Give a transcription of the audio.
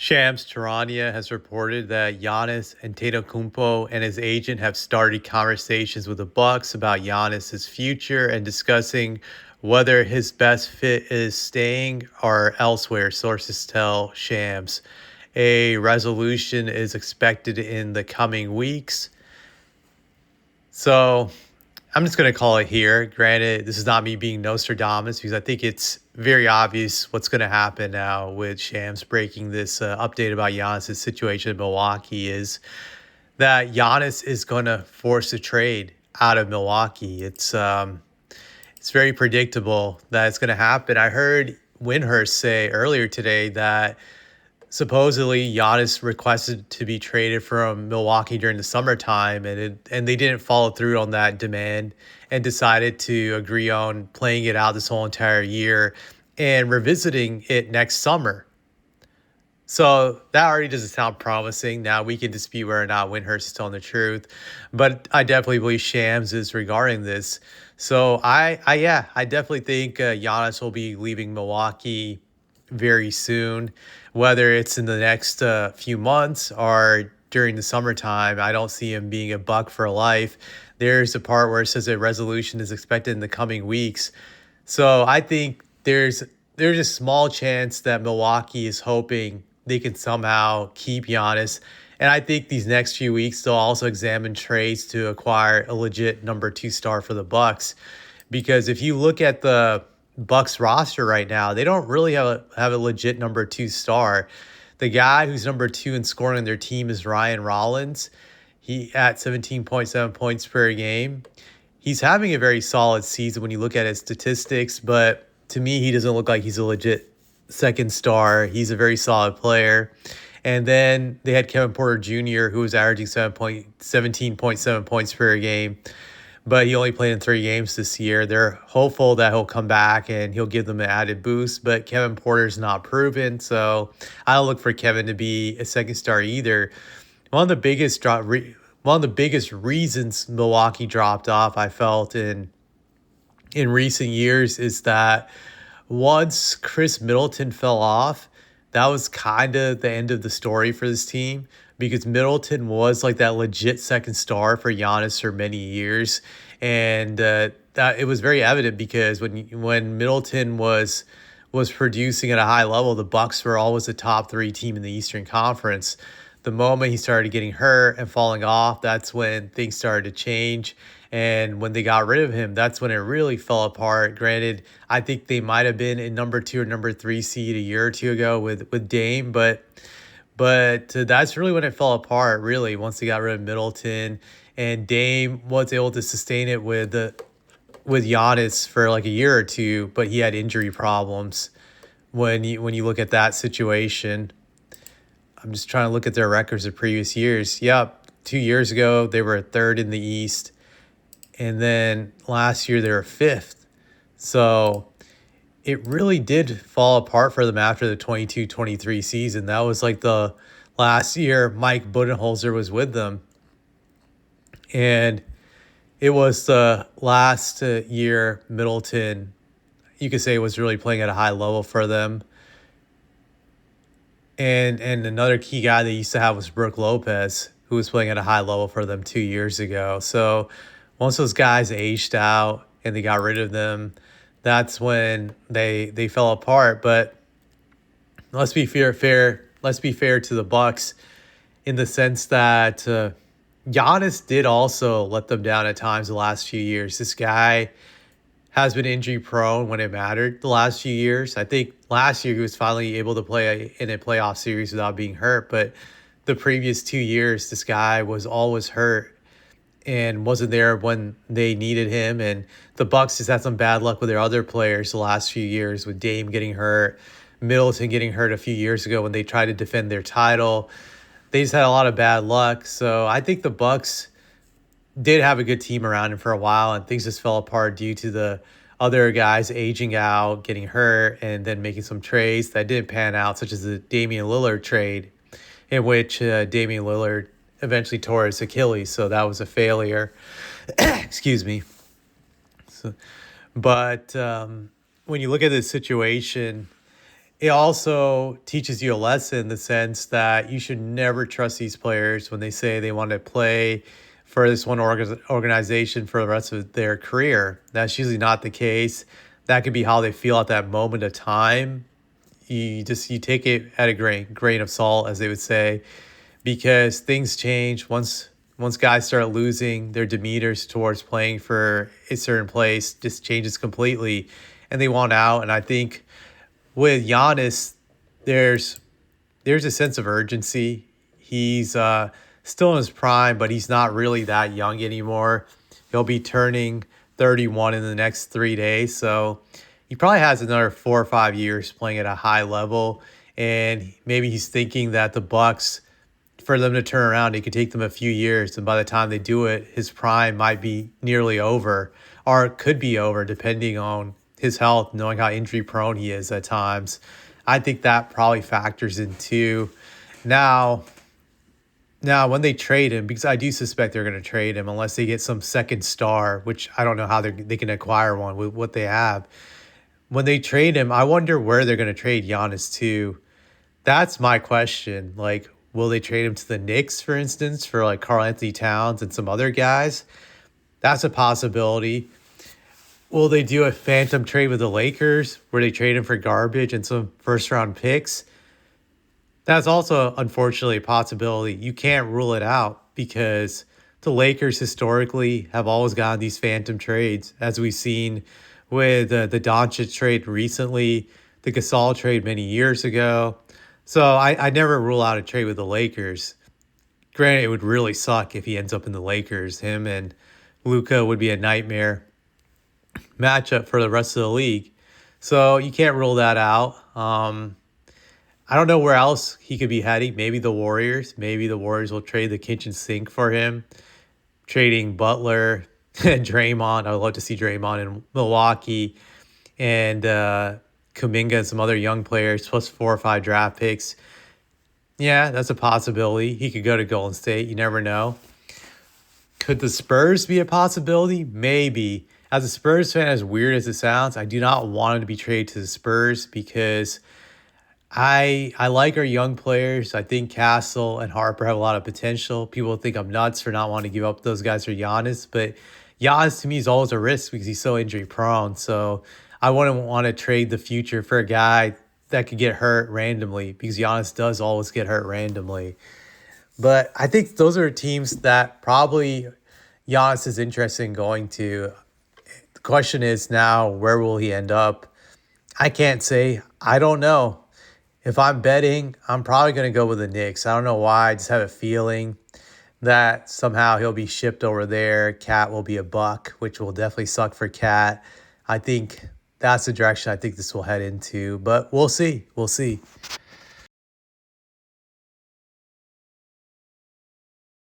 Shams Charania has reported that Giannis Antetokounmpo and his agent have started conversations with the Bucks about Giannis's future and discussing whether his best fit is staying or elsewhere. Sources tell Shams. A resolution is expected in the coming weeks. So I'm just going to call it here. Granted, this is not me being Nostradamus because I think it's very obvious what's going to happen now with Shams breaking this update about Giannis' situation in Milwaukee is that Giannis is going to force a trade out of Milwaukee. It's very predictable that it's going to happen. I heard Windhurst say earlier today that supposedly Giannis requested to be traded from Milwaukee during the summertime, and they didn't follow through on that demand and decided to agree on playing it out this whole entire year and revisiting it next summer. So that already doesn't sound promising. Now we can dispute whether or not Windhurst is telling the truth, but I definitely believe Shams is regarding this. So I definitely think Giannis will be leaving Milwaukee very soon, whether it's in the next few months or during the summertime. I don't see him being a Buck for life. There's a part where it says a resolution is expected in the coming weeks. So I think there's a small chance that Milwaukee is hoping they can somehow keep Giannis. And I think these next few weeks they'll also examine trades to acquire a legit number 2 star for the Bucks. Because if you look at the Bucks roster right now, they don't really have a legit number 2 star. The guy who's number 2 in scoring on their team is Ryan Rollins. He at 17.7 points per game. He's having a very solid season when you look at his statistics, but to me, he doesn't look like he's a legit second star. He's a very solid player. And then they had Kevin Porter Jr., who was averaging 17.7 points per game, but he only played in 3 games this year. They're hopeful that he'll come back and he'll give them an added boost, but Kevin Porter's not proven, so I don't look for Kevin to be a second star either. One of the biggest reasons Milwaukee dropped off, I felt in recent years, is that once Chris Middleton fell off, that was kind of the end of the story for this team, because Middleton was like that legit second star for Giannis for many years. And that it was very evident because when Middleton was producing at a high level, the Bucks were always a top 3 team in the Eastern Conference. The moment he started getting hurt and falling off, that's when things started to change. And when they got rid of him, that's when it really fell apart. Granted, I think they might have been in number 2 or number 3 seed a year or two ago with Dame, but that's really when it fell apart, really, once they got rid of Middleton. And Dame was able to sustain it with Giannis for like a year or two, but he had injury problems when you look at that situation. I'm just trying to look at their records of previous years. Yep, 2 years ago, they were 3rd in the East. And then last year, they were 5th. So it really did fall apart for them after the 22-23 season. That was like the last year Mike Budenholzer was with them. And it was the last year Middleton, you could say, was really playing at a high level for them. And another key guy they used to have was Brook Lopez, who was playing at a high level for them 2 years ago. So once those guys aged out and they got rid of them, that's when they fell apart. But let's be fair. Let's be fair to the Bucks in the sense that Giannis did also let them down at times the last few years. This guy has been injury prone when it mattered the last few years. I think last year he was finally able to play in a playoff series without being hurt, but the previous 2 years, this guy was always hurt and wasn't there when they needed him. And the Bucks just had some bad luck with their other players the last few years, with Dame getting hurt, Middleton getting hurt a few years ago when they tried to defend their title. They just had a lot of bad luck. So I think the Bucks did have a good team around him for a while, and things just fell apart due to the other guys aging out, getting hurt, and then making some trades that didn't pan out, such as the Damian Lillard trade, in which Damian Lillard eventually tore his Achilles, so that was a failure. Excuse me. But when you look at this situation, it also teaches you a lesson in the sense that you should never trust these players when they say they want to play for this one organization for the rest of their career. That's usually not the case. That could be how they feel at that moment of time. You take it at a grain of salt, as they would say, because things change once guys start losing their demeanors towards playing for a certain place, just changes completely, and they want out. And I think with Giannis, there's there's a sense of urgency. He's still in his prime, but he's not really that young anymore. He'll be turning 31 in the next 3 days, so he probably has another 4 or 5 years playing at a high level. And maybe he's thinking that the Bucks, for them to turn around, it could take them a few years, and by the time they do it, his prime might be nearly over, or it could be over, depending on his health, knowing how injury prone he is at times. I think that probably factors in too. Now, now when they trade him, because I do suspect they're going to trade him unless they get some second star, which I don't know how they can acquire one with what they have. When they trade him, I wonder where they're going to trade Giannis to. That's my question. Like, will they trade him to the Knicks, for instance, for like Karl Anthony Towns and some other guys? That's a possibility. Will they do a phantom trade with the Lakers where they trade him for garbage and some first round picks? That's also unfortunately a possibility. You can't rule it out because the Lakers historically have always gotten these phantom trades, as we've seen with the Doncic trade recently, the Gasol trade many years ago. So I never rule out a trade with the Lakers. Granted, it would really suck if he ends up in the Lakers. Him and Luca would be a nightmare matchup for the rest of the league. So you can't rule that out. I don't know where else he could be heading. Maybe the Warriors. Maybe the Warriors will trade the kitchen sink for him, trading Butler and Draymond. I would love to see Draymond in Milwaukee and Kuminga and some other young players, plus 4 or 5 draft picks. Yeah, that's a possibility. He could go to Golden State. You never know. Could the Spurs be a possibility? Maybe. As a Spurs fan, as weird as it sounds, I do not want him to be traded to the Spurs because I like our young players. I think Castle and Harper have a lot of potential. People think I'm nuts for not wanting to give up those guys for Giannis, but Giannis to me is always a risk because he's so injury prone. So I wouldn't want to trade the future for a guy that could get hurt randomly because Giannis does always get hurt randomly. But I think those are teams that probably Giannis is interested in going to. The question is now, where will he end up? I can't say. I don't know. If I'm betting, I'm probably going to go with the Knicks. I don't know why. I just have a feeling that somehow he'll be shipped over there. Cat will be a buck, which will definitely suck for Cat. I think that's the direction I think this will head into. But we'll see. We'll see.